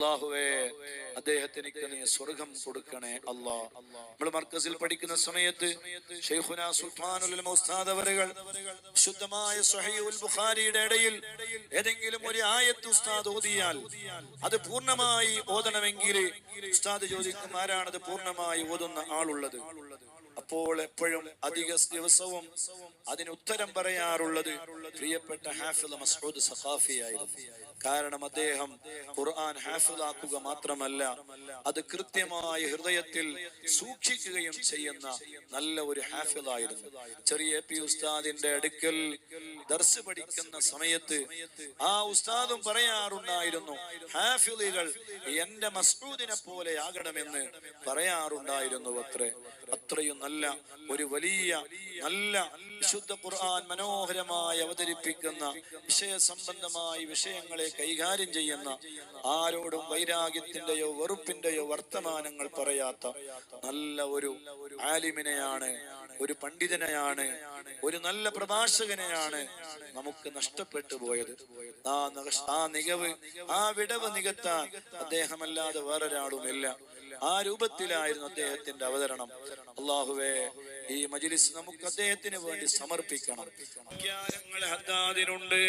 അല്ലാഹുവേ, അദ്ദേഹത്തിന് നീ സ്വർഗം കൊടുക്കണേ അല്ലാ. നമ്മൾ മർക്കസിൽ പഠിക്കുന്ന സമയത്ത് ശൈഖുനാ സുൽത്താനുൽ ഉലമ ഉസ്താദ് അവറുകൾ ശുദ്ധമായ സ്വഹീഹുൽ ബുഖാരിയുടെ ഇടയിൽ ഏതെങ്കിലും ഒരു ആയത്ത് ഉസ്താദ് ഓതിയാൽ അത് പൂർണ്ണമായി ഓതണമെങ്കിൽ ഉസ്താദ് ചോദിക്കും, ആരാണത് പൂർണ്ണമായി ഓതുന്ന ആളുള്ളത്? അപ്പോൾ എപ്പോഴും അധിക ദിവസവും അതിന് ഉത്തരം പറയാറുള്ളത് പ്രിയപ്പെട്ട ഹാഫിദ് മസ്ഊദ് സഖാഫി ആയിരുന്നു. കാരണം അദ്ദേഹം ഖുർആൻ ഹാഫിദാക്കുക മാത്രമല്ല, അത് കൃത്യമായി ഹൃദയത്തിൽ സൂക്ഷിക്കുകയും ചെയ്യുന്ന നല്ല ഒരു ഹാഫിദായിരുന്നു. ചെറിയ പി ഉസ്താദിന്റെ അടുക്കൽ ദർസ് പഠിക്കുന്ന സമയത്ത് ആ ഉസ്താദും പറയാറുണ്ടായിരുന്നു, ഹാഫിദുകൾ എന്റെ മസ്ഊദിനെ പോലെ ആകണമെന്ന് പറയാറുണ്ടായിരുന്നു. അത്രയും നല്ല ഒരു വലിയ നല്ല വിശുദ്ധ ഖുർആൻ മനോഹരമായി അവതരിപ്പിക്കുന്ന വിഷയ സംബന്ധമായ വിഷയങ്ങളെ കൈകാര്യം ചെയ്യുന്ന, ആരോടും വൈരാഗ്യത്തിന്റെയോ വെറുപ്പിന്റെയോ വർത്തമാനങ്ങൾ പറയാത്ത നല്ല ഒരു ആലിമിനെയാണ്, ഒരു പണ്ഡിതനെയാണ്, ഒരു നല്ല പ്രഭാഷകനെയാണ് നമുക്ക് നഷ്ടപ്പെട്ടു പോയത്. ആ നികവ്, ആ വിടവ് നികത്താൻ അദ്ദേഹമല്ലാതെ വേറൊരാളുമില്ല. ആ രൂപത്തിലായിരുന്നു അദ്ദേഹത്തിന്റെ അവതരണം. അല്ലാഹുവേ, ഈ മജ്ലിസ് നമുക്ക് അദ്ദേഹത്തിന് വേണ്ടി സമർപ്പിക്കണം. വ്യാഖ്യാനങ്ങൾ ഹദ്ദാദിനുണ്ട്.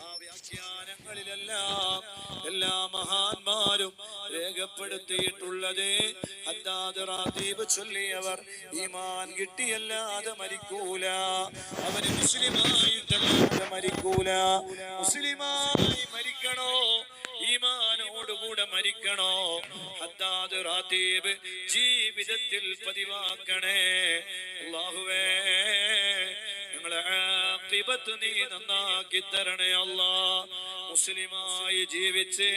ആ വ്യാഖ്യാനങ്ങളിലെല്ലാം എല്ലാ മഹാന്മാരും രേഖപ്പെടുത്തിയിട്ടുള്ളത്, ഹദ്ദാദ് റാത്തീബ് ചൊല്ലിയവർ ഈമാൻ കിട്ടിയല്ലാതെ മരിക്കൂല, അവന് മുസ്ലിമായിട്ടല്ലാതെ മരിക്കൂല. മുസ്ലിമായി മരിക്കണോ, ഈമാനോടുകൂടെ മരിക്കണോ? ഹദ്ദാദ് റാത്തീബ് ജീവിതത്തിൽ പതിവാക്കണേ. അല്ലാഹുവേ, ഞങ്ങളെ ആഖിബത്ത് നീ നന്നാക്കി തരണേ അല്ലാ. മുസ്ലിമായി ജീവിച്ച്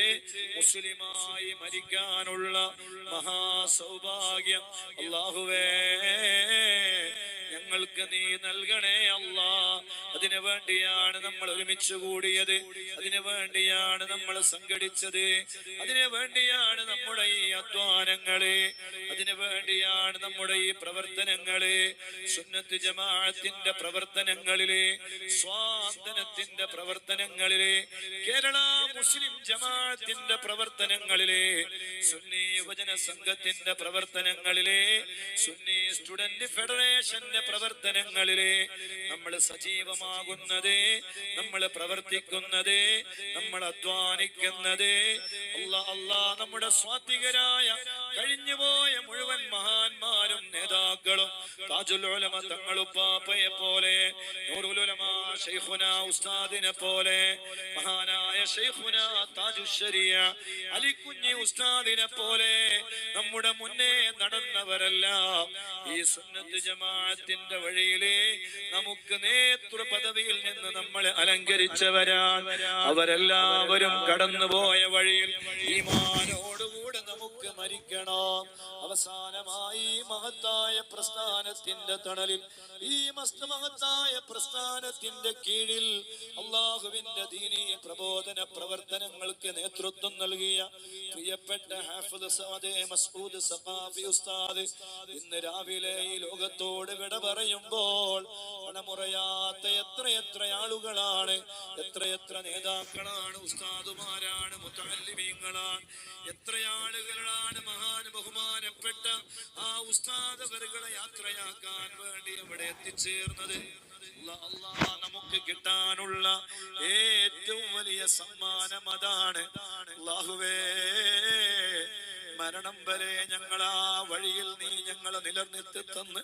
മുസ്ലിമായി മരിക്കാനുള്ള മഹാസൗഭാഗ്യം അല്ലാഹുവേ ഞങ്ങൾക്ക് നീ നൽകണേ അല്ലാ. അതിനു വേണ്ടിയാണ് നമ്മൾ ഒരുമിച്ച് കൂടിയത്, അതിനു വേണ്ടിയാണ് നമ്മൾ സംഘടിച്ചത്, അതിനു വേണ്ടിയാണ് നമ്മുടെ ഈ അധ്വാനങ്ങള്, അതിനു വേണ്ടിയാണ് നമ്മുടെ ഈ പ്രവർത്തനങ്ങള്. സുന്നത്ത് ജമാഅത്തിന്റെ പ്രവർത്തനങ്ങളില്, സ്വാതന്ത്ര്യത്തിന്റെ പ്രവർത്തനങ്ങളില്, കേരള മുസ്ലിം ജമാഅത്തിന്റെ പ്രവർത്തനങ്ങളില്, സുന്നി യുവജന സംഘത്തിന്റെ പ്രവർത്തനങ്ങളില്, സുന്നി സ്റ്റുഡന്റ് ഫെഡറേഷന്റെ പ്രവർത്തനങ്ങളില് നമ്മൾ സജീവമാകുന്നത്, നമ്മൾ പ്രവർത്തിക്കുന്നത്, നമ്മൾ അധ്വാനിക്കുന്നത്, അല്ലാ നമ്മുടെ സ്വാത്വികരായ കഴിഞ്ഞുപോയ മുഴുവൻ മഹാന്മാരും നേതാക്കളും താജുൽ ഉലമ തങ്ങളുപ്പാപ്പയെ പോലെ, നൂറുൽ ഉലമ ശൈഖുനാ ഉസ്താദിനെ പോലെ, മഹാനായ ശൈഖുനാ താജുശ്ശരിയ അലിക്കുഞ്ഞി ഉസ്താദിനെ പോലെ നമ്മുടെ മുന്നേ നടന്നവരെല്ലാം ഈ സുന്നത്ത് ജമാഅത്തിന്റെ വഴിയിലെ നമുക്ക് നേതൃ പദവിയിൽ നിന്ന് നമ്മളെ അലങ്കരിച്ചവരാണ്. അവരെല്ലാവരും കടന്നുപോയ വഴിയിൽ ഈമാനോടുകൂടെ നമുക്ക് മരിക്കണം. അവസാനമായി മഹത്തായ പ്രസ്ഥാനത്തിന്റെ തണലിൽ, ഈ മഹത്തായ പ്രസ്ഥാനത്തിന്റെ കീഴിൽ അല്ലാഹുവിന്റെ ദീനീ പ്രബോധന പ്രവർത്തനങ്ങൾക്ക് നേതൃത്വം നൽകിയ പ്രിയപ്പെട്ട ഹാഫിദ് മസ്ഊദ് സഖാഫി ഉസ്താദ് ഇന്ന് രാവിലെ ഈ ലോകത്തോട് വിട പറയുമ്പോൾ മണമുറയാത്ത എത്രയെത്ര ആളുകളാണ്, എത്രയെത്ര നേതാക്കളാണ്, ഉസ്താദുമാരാണ്, മുതഅല്ലിമീങ്ങളാണ്, എത്ര ആളുകളാണ് മഹാൻ ബഹുമാനപ്പെട്ട ആ ഉസ്താദവരുകളെ യാത്രയാക്കാൻ വേണ്ടി അവിടെ എത്തിച്ചേർന്നത്. അല്ലാഹ് നമുക്ക് കിട്ടാനുള്ള ഏറ്റവും വലിയ സമ്മാനം അതാണ്. അല്ലാഹുവേ, മരണം വരെ ഞങ്ങൾ ആ വഴിയിൽ നീ ഞങ്ങളെ നിലനിർത്തി തന്ന്,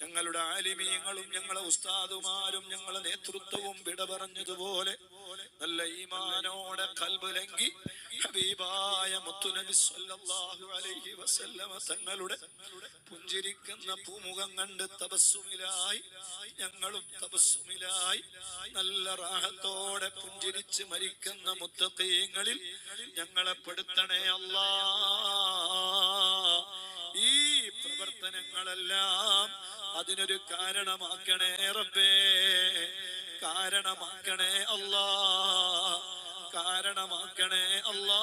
ഞങ്ങളുടെ ആലിമീങ്ങളും ഞങ്ങളെ ഉസ്താദുമാരും ഞങ്ങളെ നേതൃത്വവും വിട പറഞ്ഞതുപോലെ നല്ല ഈമാനോടെ ഖൽബുലങ്കി ഹബീബായ മുത്തുനബി സ്വല്ലല്ലാഹു അലൈഹി വസല്ലമ തങ്ങളുടെ പുഞ്ചിരിക്കുന്ന പൂമുഖം കണ്ട് തബസ്സുമിലായി ഞങ്ങളും തബസ്സുമിലായി നല്ല റാഹത്തോടെ പുഞ്ചിരിച്ച് മരിക്കുന്ന മുത്തഖീങ്ങളിൽ ഞങ്ങളെ പെടുത്തണേ അല്ലാ. ഈ പ്രവർത്തനങ്ങളെല്ലാം അതിനൊരു കാരണമാക്കണേ റബ്ബേ, കാരണമാക്കണേ അല്ലാ, കാരണമാക്കണേ അല്ലാ.